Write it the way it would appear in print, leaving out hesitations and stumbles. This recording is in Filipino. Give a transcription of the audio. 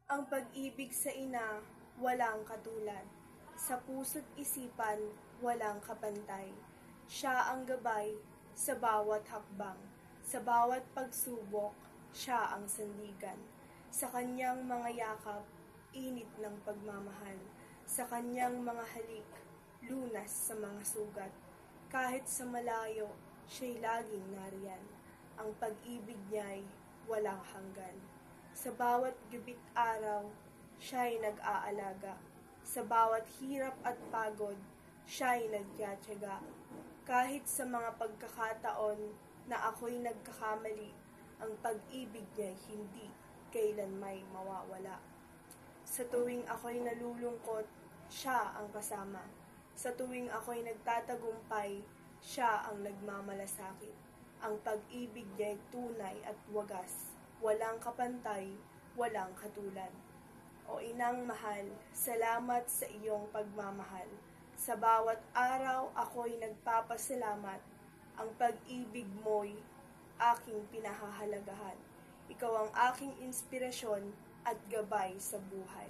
Ang pag-ibig sa ina, walang katulad. Sa puso't isipan, walang kapantay. Siya ang gabay sa bawat hakbang. Sa bawat pagsubok, siya ang sandigan. Sa kanyang mga yakap, init ng pagmamahal. Sa kanyang mga halik, lunas sa mga sugat. Kahit sa malayo, siya'y laging nariyan. Ang pag-ibig niya'y walang hanggan. Sa bawat gabit araw, siya'y nag-aalaga. Sa bawat hirap at pagod, siya'y nagtiyatyaga. Kahit sa mga pagkakataon na ako'y nagkakamali, ang pag-ibig niya'y hindi kailan may mawawala. Sa tuwing ako'y nalulungkot, siya ang kasama. Sa tuwing ako'y nagtatagumpay, siya ang nagmamalasakit. Ang pag-ibig niya'y tunay at wagas. Walang kapantay, walang katulad. O inang mahal, salamat sa iyong pagmamahal. Sa bawat araw ako'y nagpapasalamat. Ang pag-ibig mo'y aking pinahahalagahan. Ikaw ang aking inspirasyon at gabay sa buhay.